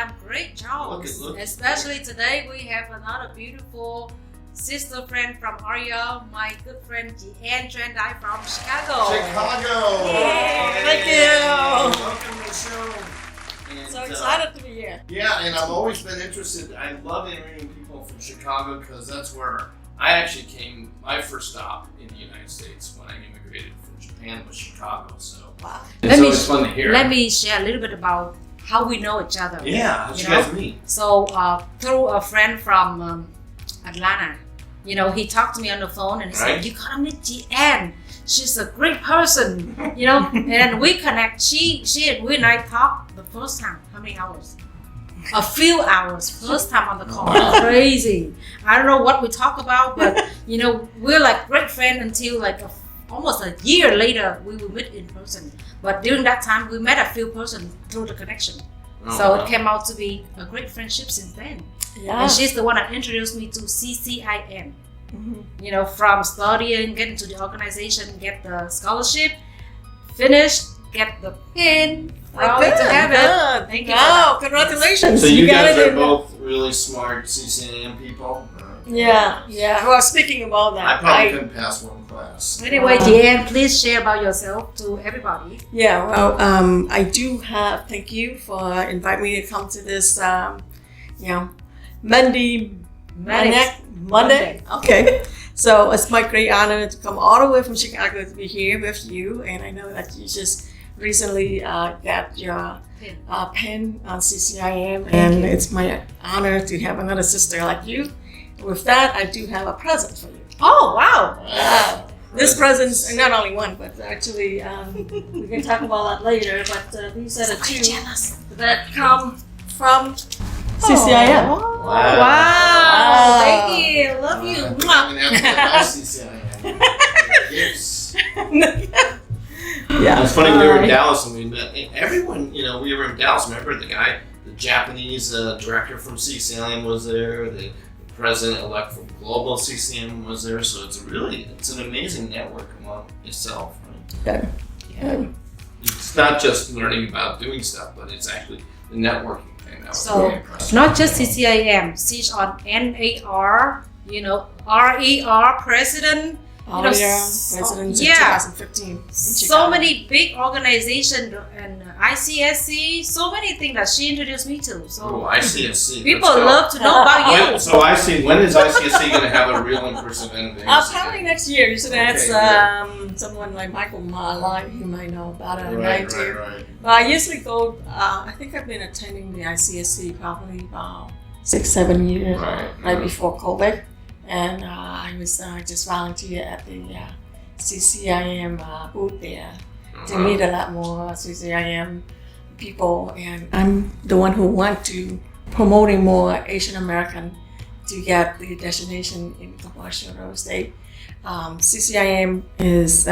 done great job. Especially today, we have another beautiful sister friend from Aria, my good friend Ann Trandai from Chicago. Yay. Thank you. Welcome to the show. And, So excited to be here. Yeah, and I've always been interested. I love interviewing people from Chicago because that's where I actually came. My first stop in the United States when I immigrated from Japan was Chicago. So Wow. it's always fun to hear. Let me share a little bit about how we know each other. Yeah, how'd you guys meet? So through a friend from Atlanta, he talked to me on the phone and he said, "You gotta meet Ann. She's a great person." And we connect. She and I talked the first time. How many hours? A few hours. First time on the call. Crazy. I don't know what we talk about, but we're like great friends until like almost a year later we will meet in person. But during that time we met a few persons through the connection. It came out to be a great friendship since then. Yeah. And she's the one that introduced me to CCIM. From studying, get into the organization, get the scholarship, finish, get the pin. Proud to have it. Thank you. Wow, congratulations. So you guys got it are in both really smart CCIM people. Yeah. Well, speaking about that, I probably couldn't pass one class. Anyway, Deanne, please share about yourself to everybody. Yeah, well, I do have, thank you for inviting me to come to this, Mindy, Manic Monday. Okay. So it's my great honor to come all the way from Chicago to be here with you. And I know that you just recently got your pin on CCIM. And it's my honor to have another sister like you. With that, I do have a present for you. Oh, wow. This present's not only one, but actually we can talk about that later. But these are the two that come from CCIM. Oh, wow. Thank you. Love you. Yes. Yeah. It's funny, we were in Dallas and we met everyone, we were in Dallas. Remember the Japanese director from CCIM was there, the president-elect from Global CCIM was there, so it's an amazing network among itself, right? Yeah. It's not just learning about doing stuff, but it's actually the networking thing. That was So, really impressive. not just CCIM, she's on NAR, RER president. President in 2015. So many big organizations and ICSC, so many things that she introduced me to. So ICSC. people love to know about you. So when is ICSC going to have a real in-person event? Probably next year. So that's someone like Michael Marline, you might know about it. Right. Well, I usually go, I think I've been attending the ICSC probably about 6-7 years, right before COVID. And I was just volunteer at the CCIM booth there to meet a lot more CCIM people. And I'm the one who want to promoting more Asian American to get the designation in commercial real estate. CCIM is,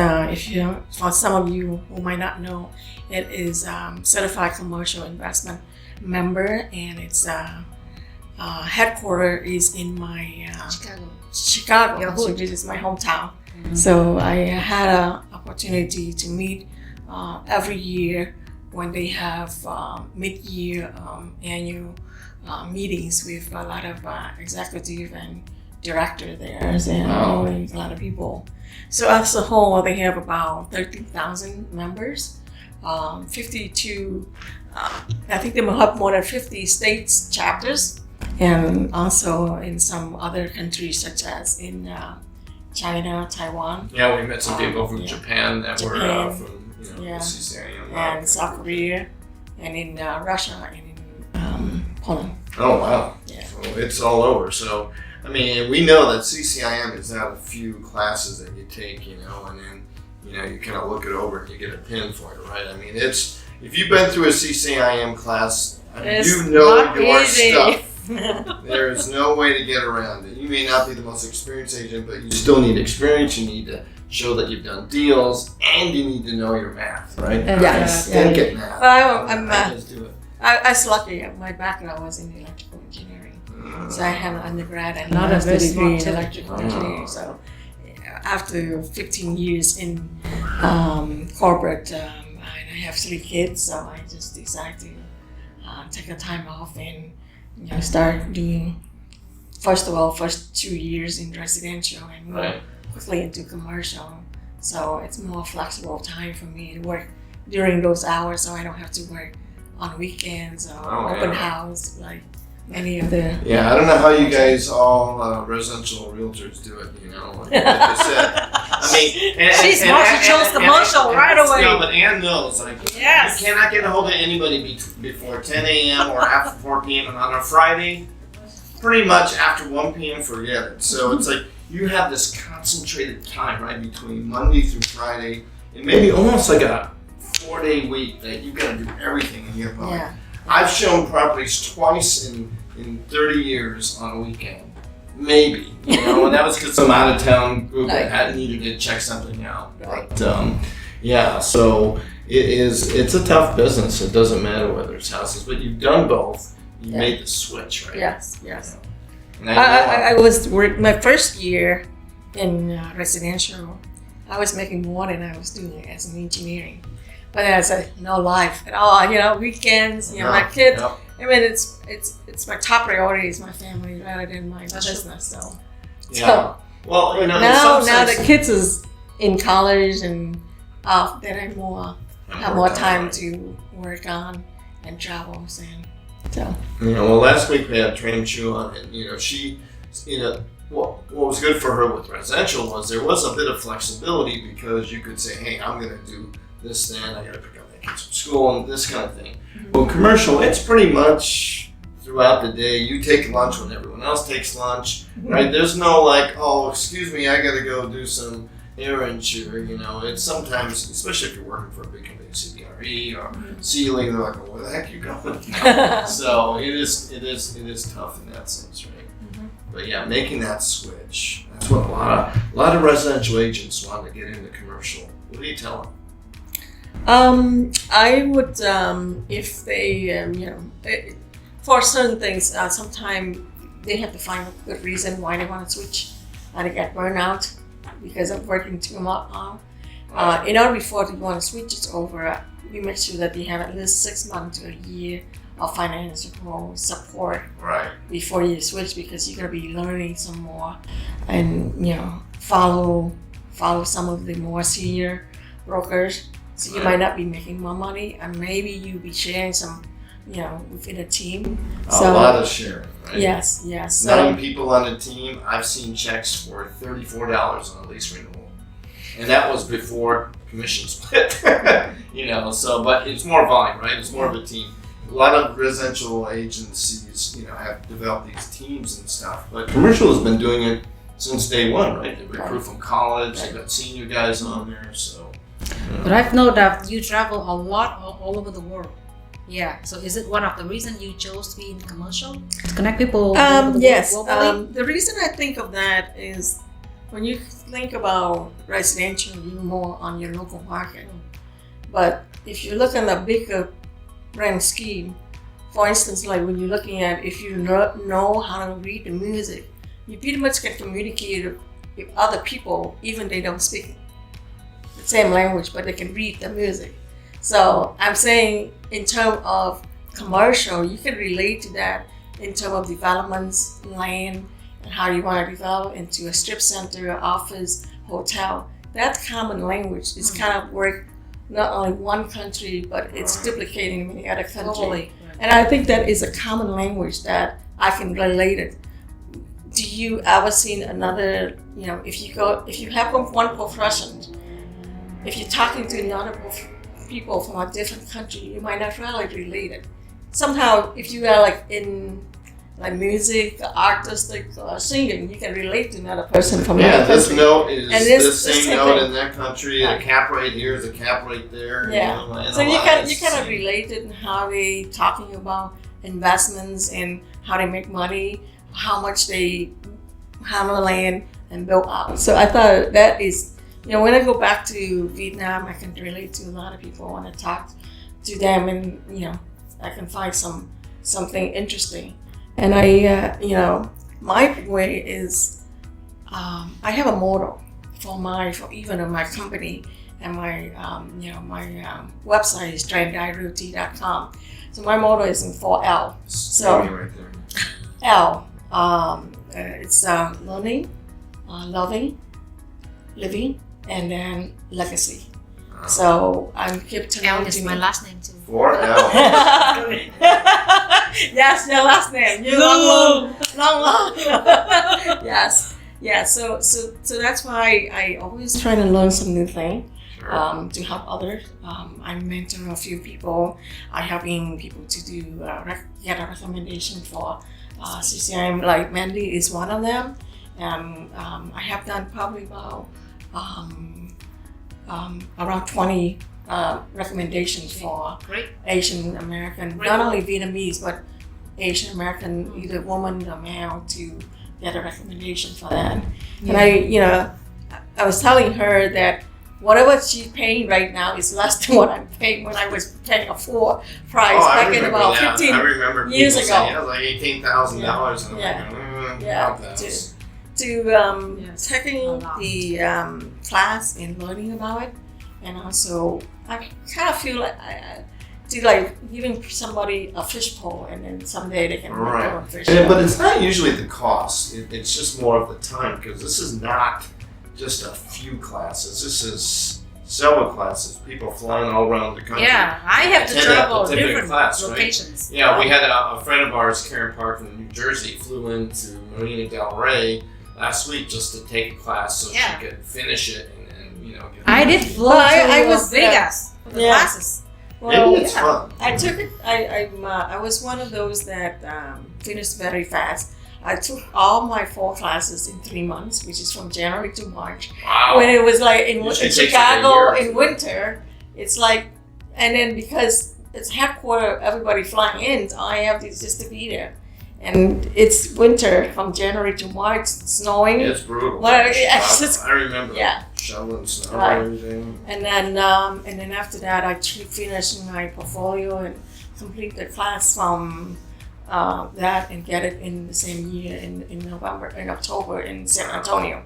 for some of you who might not know, it is certified commercial investment member, and it's headquarters is in my Chicago, which is my hometown. Mm-hmm. So I had an opportunity to meet every year when they have mid-year annual meetings with a lot of executive and director there, and a lot of people. So as a whole, they have about 13,000 members, 52. I think they have more than 50 states chapters. And also in some other countries, such as in China, Taiwan. Yeah, we met some people from Japan that were from CCIM. And South Korea, and in Russia, and in Poland. Oh, wow. Yeah. So it's all over. So, I mean, we know that CCIM is not a few classes that you take, and then, you kind of look it over and you get a pin for it, right? I mean, if you've been through a CCIM class, you know your stuff. There is no way to get around it. You may not be the most experienced agent, but you still need experience. You need to show that you've done deals, and you need to know your math, right? Yes. Think at math. Well, just do it. I was lucky. My background was in electrical engineering, so I have an undergrad and Not a master's very degree in smart electrical engineering. So after 15 years in corporate, I have 3 kids, so I just decided to take a time off and start doing first 2 years in residential and move quickly into commercial. So it's more flexible time for me to work during those hours, so I don't have to work on weekends or open house like many of the. Yeah, I don't know how you guys all residential realtors do it. Like you said. I mean, she chose commercial right away. No, but Ann knows. Like, yes. You cannot get a hold of anybody before 10 a.m. or after 4 p.m. And on a Friday, pretty much after 1 p.m. forget it. So it's like you have this concentrated time right between Monday through Friday, and maybe almost like a 4-day week that you got to do everything in your home. Yeah. I've shown properties twice in 30 years on a weekend. Maybe, and that was because some out of town group that needed to check something out. Right. But yeah, so it's a tough business. It doesn't matter whether it's houses, but you've done both. You made the switch, right? Yes. And I was my first year in residential. I was making more than I was doing as an engineering, but I said no life at all. Weekends, my kids. Yep. I mean, it's my top priority is my family rather than my business. So, well, now the kids is in college and then I have more time to work on and travel. So. Well, last week we had Tram Chu on, and she, what was good for her with residential was there was a bit of flexibility because you could say, hey, I'm going to do this then, I got to pick up my kids from school and this kind of thing. Well, commercial, it's pretty much throughout the day. You take lunch when everyone else takes lunch, right? There's no like, oh, excuse me, I got to go do some errands here. It's sometimes, especially if you're working for a big company, CBRE or Sealy, they're like, oh, where the heck are you going? So it is tough in that sense, right? But yeah, making that switch, that's what a lot of residential agents want to get into commercial. What do you tell them? I would, if they, for certain things, sometimes they have to find a good reason why they want to switch. They get burnout because of working too much. In order before they want to switch it over, we make sure that they have at least 6 months to a year of financial support before you switch, because you're going to be learning some more and, follow some of the more senior brokers. So you might not be making more money, and maybe you'll be sharing some, within a team. A lot of sharing, right? Yes. 9 people on a team. I've seen checks for $34 on a lease renewal, and that was before commission split. So but it's more volume, right? It's more of a team. A lot of residential agencies, have developed these teams and stuff, but commercial has been doing it since day one, right? They recruit from college. They've got senior guys on there, so. But I've known that you travel a lot all over the world. Yeah. So is it one of the reasons you chose to be in commercial? To connect people all over the yes. world globally? The reason I think of that is when you think about residential, you're more on your local market. But if you look at a bigger brand scheme, for instance, like when you're looking at if you know how to read the music, you pretty much can communicate with other people, even they don't speak the same language, but they can read the music. So I'm saying in terms of commercial, you can relate to that in terms of developments, land, and how you want to develop into a strip center, office, hotel. That common language is kind of work not only one country, but it's duplicating in many other countries. And I think that is a common language that I can relate it. Do you ever seen another, if you have one profession, if you're talking to another people from a different country, you might not really relate it. Somehow, if you are like in like music, artistic, singing, you can relate to another person from another country. This note is the same note thing. in that country. A cap rate here is a cap rate there. Yeah. So you kind of relate it in how they talking about investments and how they make money, how much they handle land and build out. So I thought that is, when I go back to Vietnam, I can relate to a lot of people when I talk to them, and I can find something interesting. And my way is, I have a motto for even my company, and my website is TrandaiRealty.com. So my motto is in 4L. So right there. L, it's learning, loving, living, and then legacy. So I'm keep to L is my last name too. 4L. Yes, your last name. You long. Yes. Yeah. So that's why I always try to learn some new thing. Sure. To help others. I mentor a few people. I'm helping people to do get a recommendation for CCIM. Like Mindy is one of them, and I have done probably about around 20 recommendations for Asian American, not only Vietnamese but Asian American, either woman or male, to get a recommendation for that. And I was telling her that whatever she's paying right now is less than what I'm paying when I was paying a full price back in about 15 I remember years people ago. saying it was like $18,000, and I'm like, taking the class and learning about it, and also I kind of feel like I do like giving somebody a fishbowl, and then someday they can make their own fish. But it's not usually the cost. It's just more of the time, because this is not just a few classes. This is several classes. People flying all around the country. Yeah, I have to travel different class, locations. Right? Yeah, we had a friend of ours, Karen Park from New Jersey, flew into Marina Del Rey last week just to take a class so she could finish it and get I did fly to Vegas for the classes. Well, maybe it's fun. I took it. I was one of those that finished very fast. I took all my 4 classes in 3 months, which is from January to March. Wow. When it was like in Chicago like in winter, it's like, and then because it's headquarters, everybody flying in, so I have to just to be there. And it's winter from January to March, snowing. It's brutal. Well, I remember shoveling snow and everything. And then after that, I finished my portfolio and complete the class from that and get it in the same year in October in San Antonio.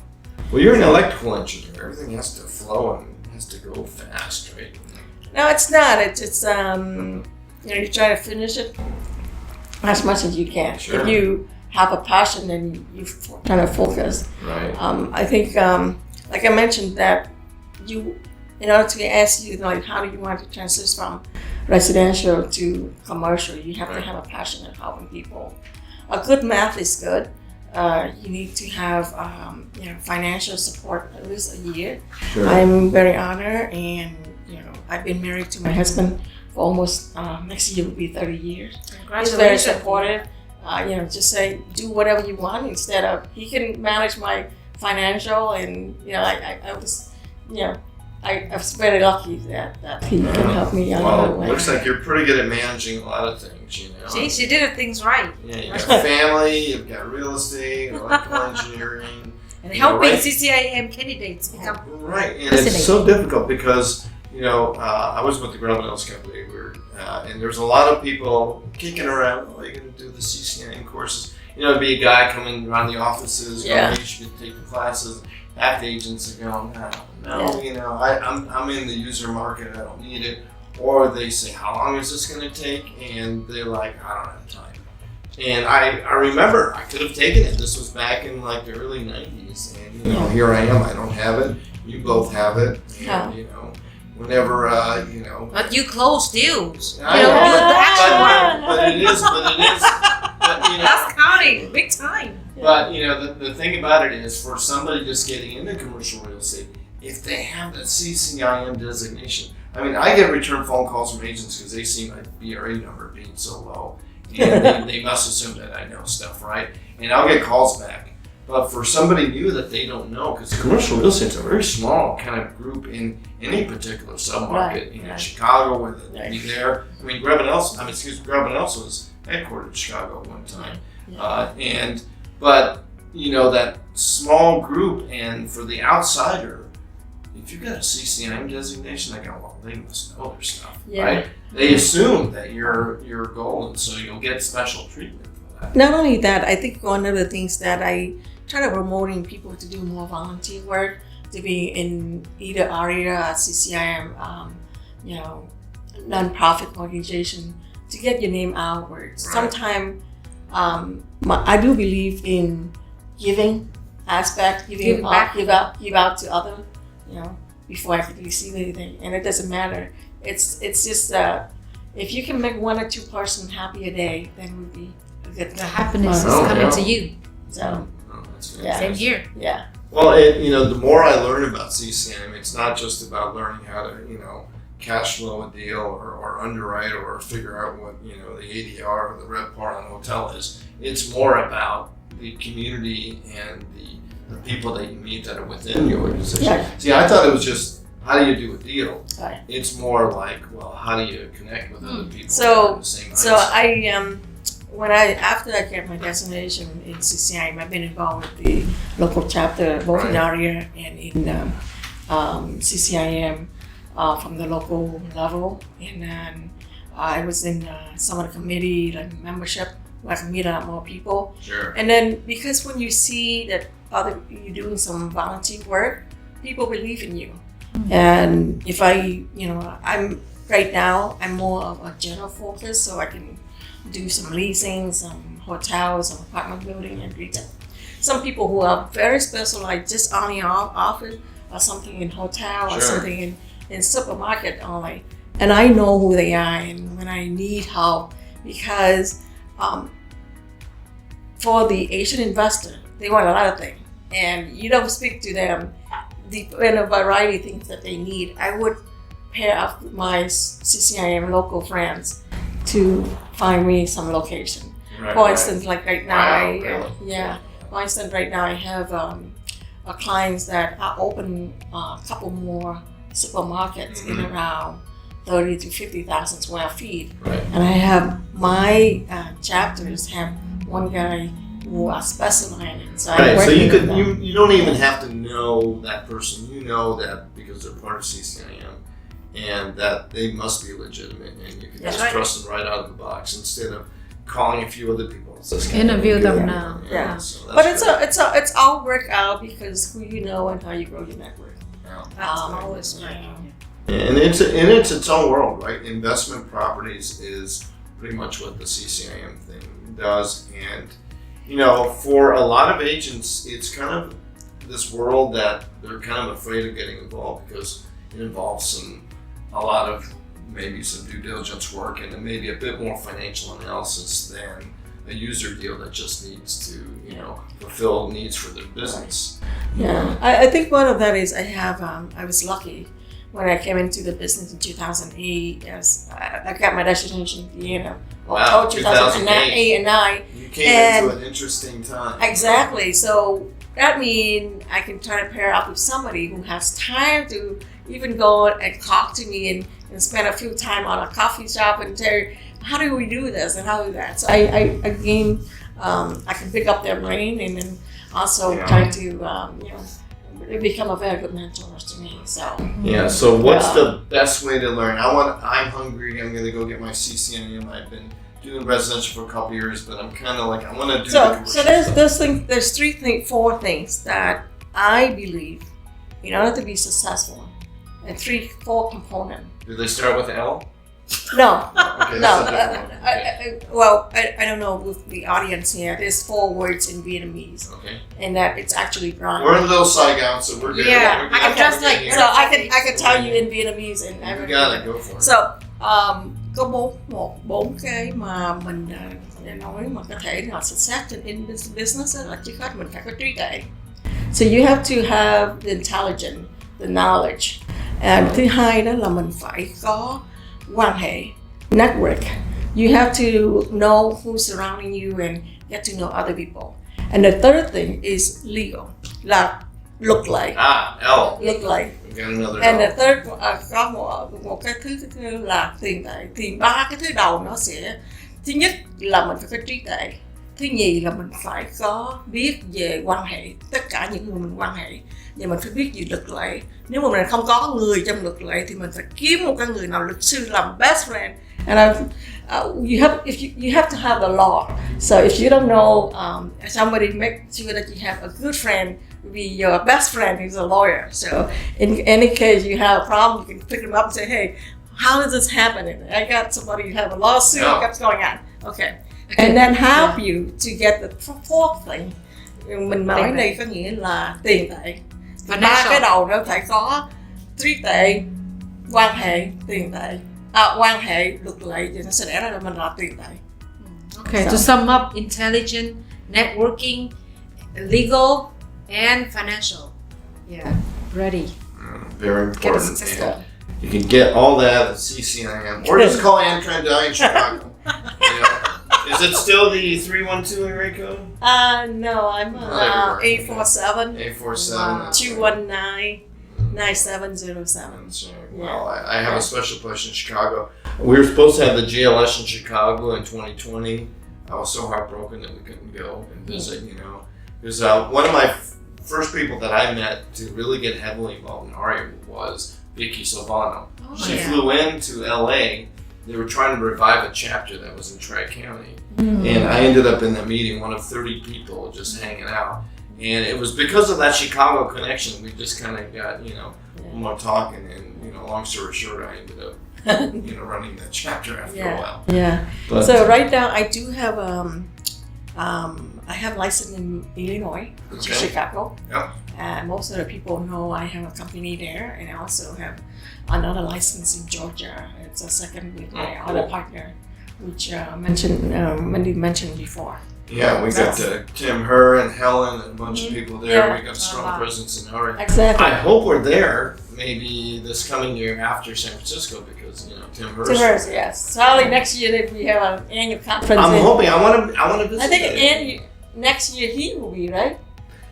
Well, you're an electrical engineer. Everything has to flow and has to go fast, right? No, it's not. It's you try to finish it as much as you can. Sure. If you have a passion, then you kind of focus. Right. I think, like I mentioned, that in order to ask you, like, how do you want to transition from residential to commercial, you have to have a passion in helping people. A good math is good. You need to have financial support at least a year. Sure. I'm very honored, and I've been married to my husband for almost next year will be 30 years. He's very supportive. Just say do whatever you want instead of he can manage my financial, and I was very lucky that he can help me out. Well, it looks like you're pretty good at managing a lot of things, See, she did things right. Yeah, you've got family, you've got real estate, electrical engineering. And helping CCIM candidates become right. And it's so difficult because, I was with the Gravenels company, and there's a lot of people kicking around, are you going to do the CCIM courses? It'd be a guy coming around the offices, going, you should take the classes. Half the agents are going, I'm in the user market, I don't need it. Or they say, how long is this going to take? And they're like, I don't have time. And I remember I could have taken it. This was back in like the early 90s. And, here I am, I don't have it. You both have it. And, whenever, But you close deals. But it is. That's counting, big time. But, the thing about it is, for somebody just getting into commercial real estate, if they have that CCIM designation, I get return phone calls from agents because they see my BRA number being so low. And they must assume that I know stuff, right? And I'll get calls back. But for somebody new that they don't know, because commercial real estate is a very small kind of group in any particular submarket. In Chicago, where they'd be there. Gravenels was headquartered in Chicago at one time. But that small group, and for the outsider, if you've got a CCIM designation, they go, well, they must know their stuff, right? They assume that you're gold, and so you'll get special treatment for that. Not only that, I think one of the things that I try to promoting people to do more volunteer work, to be in either ARIA, CCIM, non-profit organization to get your name outwards. Right. Sometimes I do believe in giving aspect, give out to others, before I could receive anything, and it doesn't matter. It's just that if you can make one or two person happy a day, then would be a good. The happiness is coming to you. So same here. Yeah. Well, the more I learn about CCIM, it's not just about learning how to, cash flow a deal or underwrite or figure out what, the ADR or the RevPAR on a hotel is. It's more about the community and the people that you meet that are within the organization. Yeah. See, I thought it was just, how do you do a deal? Right. It's more like, well, how do you connect with other people So, that are the same So mindset? after I get my designation in CCIM, I've been involved with the local chapter, both in ARIA and in CCIM from the local level. And then I was in some of the committee, like membership, where I can meet a lot more people. Sure. And then because when you see that you're doing some volunteer work, people believe in you. And if I'm right now, I'm more of a general focus, so I can do some leasing, some hotels, some apartment building, and retail. Some people who are very specialized, just only office or something in hotel or something in supermarket only. And I know who they are and when I need help, because for the Asian investor, they want a lot of things, and you don't speak to them in a variety of things that they need. I would pair up with my CCIM local friends to find me some location. For instance, like right now, For instance, right now I have clients that are open a couple more supermarkets in around 30 to 50,000 square feet. Right. And I have my chapters have one guy who are specialized in. So Right, so you don't even have to know that person. You know that because they're part of CCIM, and that they must be legitimate, and you can just trust them right out of the box instead of calling a few other people. Interview them now. Yeah. So But that's it's all work out because who you know and how you grow your network. That's always right. And it's its own world, right? Investment properties is pretty much what the CCIM thing does, and for a lot of agents, it's kind of this world that they're kind of afraid of getting involved because it involves a lot of maybe some due diligence work and then maybe a bit more financial analysis than a user deal that just needs to fulfill needs for their business. Yeah, I think one of that is I was lucky when I came into the business in 2008. As I got my designation at the end of 2008 and 9. You came into an interesting time. Exactly. So that means I can try to pair up with somebody who has time to even go and talk to me and spend a few time on a coffee shop and tell you, how do we do this and how do that. So I can pick up their brain and then also try to become a very good mentor to me. So what's the best way to learn? I'm hungry, I'm gonna go get my CCIM. I've been doing residential for a couple years, but I'm kind of like, I want to do the commercial So there's 4 things that I believe in order to be successful, and 4 components. Do they start with L? No. Okay, No, that's I don't know with the audience here. There's 4 words in Vietnamese, okay. and that it's actually grind. We're in Little Saigon, so we're good. Yeah, we're I can translate. here. So I can tell you in Vietnamese and You everything. got it, go for it. So có 4 cái mà mình để nói mà có thể là success in business là trước hết mình phải có trí tuệ. So you have to have the intelligence, the knowledge. And thứ hai đó là mình phải có quan hệ, network. You have to know who's surrounding you and get to know other people. And the third thing is legal, là luật lệ. L. Luật lệ. We got another And L. the third có một cái thứ là tiền tệ. Thì 3 cái thứ đầu nó sẽ, thứ nhất là mình phải có trí tuệ, thứ nhì là mình phải có biết về quan hệ, tất cả những người mình quan hệ, và mình phải biết về luật lệ. Nếu mà mình không có người trong luật lệ thì mình phải kiếm một cái người nào luật sư làm best friend. And you have to have the law. So if you don't know somebody, make sure that you have a good friend, be your best friend who's a lawyer. So in any case you have a problem, you can pick them up and say, hey, how is this happening? I got somebody who have a lawsuit. What's going on? Okay. And then help you to get the fourth thing. Mình nói đây có nghĩa là tiền tệ. Ba cái đầu đó phải có trí tuệ, quan hệ, tiền tệ. Quan hệ, luật lệ thì nó sẽ đẻ ra là mình là tiền tệ. Okay, to sum up, intelligent, networking, legal, and financial. Yeah, ready. Very important. And you can get all that at CCIM, or just call Ann Trandai in Chicago. Is it still the 312 area code? No, I'm 847. 847. 219-9707. Well, I have a special place in Chicago. We were supposed to have the GLS in Chicago in 2020. I was so heartbroken that we couldn't go and visit, Because one of my first people that I met to really get heavily involved in ARIA was Vicky Silvano. She flew into LA. They were trying to revive a chapter that was in Tri-County. And I ended up in that meeting, one of 30 people just hanging out. And it was because of that Chicago connection, we just kind of got, more talking. And, long story short, I ended up, running that chapter after a while. Yeah. But, so right now I do have, I have license in Illinois, which is Chicago. Yep. Most of the people know I have a company there, and I also have another license in Georgia. It's a second with my other partner, which Mindy mentioned before. Yeah, we got Tim, her, and Helen, and a bunch of people there. Yeah. We got a strong presence in ARIA. Exactly. I hope we're there maybe this coming year after San Francisco because Tim Hurst. Tim Hurst, yes. Probably next year if we have an annual conference. I'm hoping. I want to visit. I think next year he will be, right?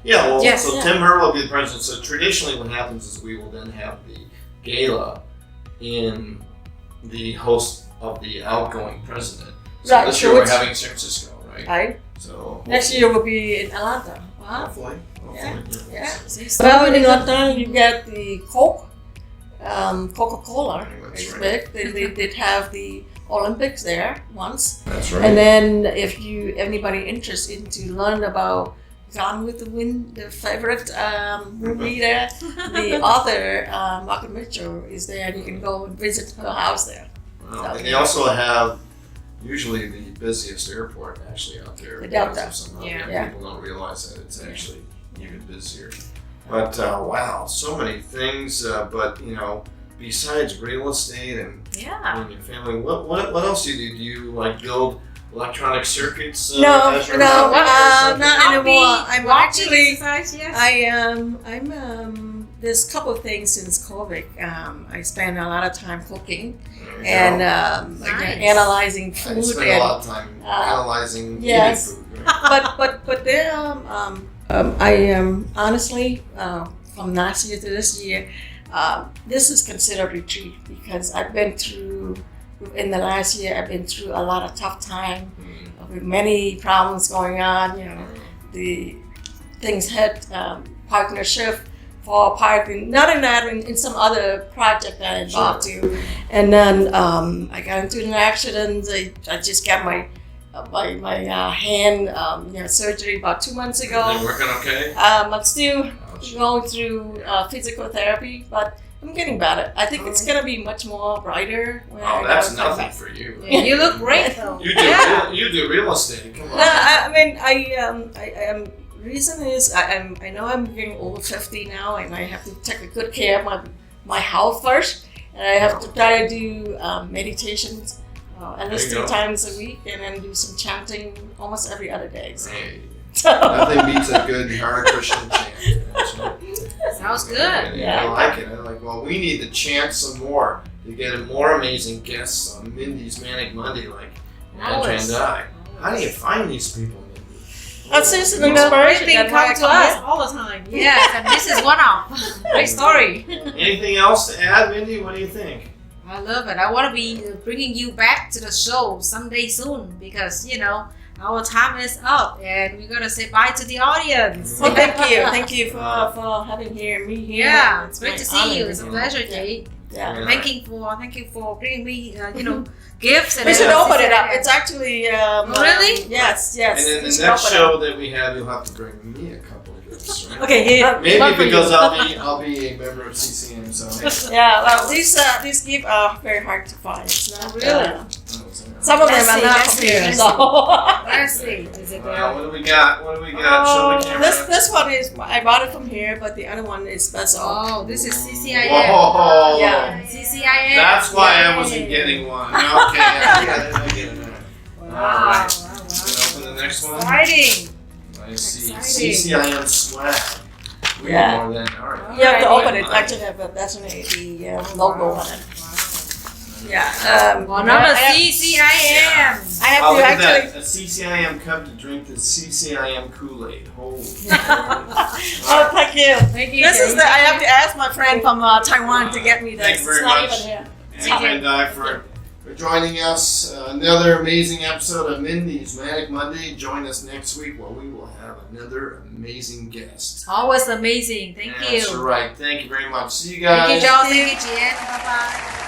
Yeah. Well, Tim Hurst will be the president. So traditionally, what happens is we will then have the gala in the host of the outgoing president. So this year we're having San Francisco, right? Right. So next year will be in Atlanta. Hopefully. Yeah. Well, in Atlanta you get the Coca-Cola. It's big. They did have the Olympics there once. That's right. And then if anybody interested to learn about Gone with the Wind, the favorite movie there, the author Margaret Mitchell is there, and you can go and visit her house there. Wow. And they also have usually the busiest airport actually out there. Delta. People don't realize that it's actually even busier. But wow, so many things. But besides real estate and your family, what else do you do? Do you like build electronic circuits? No, not anymore. I'm actually. There's a couple of things since COVID. I spend a lot of time cooking and analyzing food. I spend a lot of time analyzing food. Right? but there I am honestly from last year to this year. This is considered retreat because I've been through. In the last year, I've been through a lot of tough time with many problems going on. The things had partnership fall apart, not in that, in some other project that I involved to. And then I got into an accident. I just got my hand surgery about 2 months ago. Is it working okay? I'm still going through physical therapy, but I'm getting better. I think it's gonna be much more brighter. That's nothing for you. You look great though. You do real estate. Come on. No, I mean, I am. Reason is I know I'm getting over 50 now, and I have to take a good care of my health first, and I have to try to do meditations at least 3 times a week, and then do some chanting almost every other day. So. Hey, nothing beats a good Hare Krishna chant. Sounds good. I like it. I'm like, well, we need to chant some more to get more amazing guests on Mindy's Manic Monday, like Ann Trandai. How do you find these people, Mindy? That's just an inspiration. They come to us all the time. Yes, and this is one of. Great story. Anything else to add, Mindy? What do you think? I love it. I want to be bringing you back to the show someday soon because, our time is up and we're going to say bye to the audience. Well, thank you. Thank you for having me here. Yeah, it's great to see you. It's a pleasure, Kate. Yeah. Very Thank you for bringing me, gifts. And We should everything. open it up. It's actually. Really? Yes. And then We the should next open it show up. that we have, you'll have to bring me a couple of gifts, right? Okay. Here. Maybe one for you. because I'll be a member of CCM, so hey. Yeah. Well, these gifts are very hard to find. It's not Really? some of them Let's are see, not let's from see, here. let's So. Let's see. Is it there? What do we got? Show the camera. This one is I bought it from here, but the other one is special. Oh, this is CCIM. Whoa! Yeah. CCIM. That's why I Yay. wasn't getting one. Okay, I get it. Wow. All right. Wow. Open the next one. Exciting. I see. Exciting. CCIM swag. We Yeah. got more than all right. You have to Alright. open it. Actually, have definitely the logo on it. Yeah. Another I have- CCIM. I have Oh, to look at actually. that. A CCIM cup to drink the CCIM Kool-Aid. Holy. Oh, thank you. Thank you. This is the. I have to ask my friend from Taiwan to get me this. Thank you very It's not much. even here. And Trandai for joining us. Another amazing episode of Mindy's Manic Monday. Join us next week where we will have another amazing guest. Always amazing. Thank you. That's right. Thank you very much. See you guys. Thank you, Joe. Thank you, Jen. Bye bye.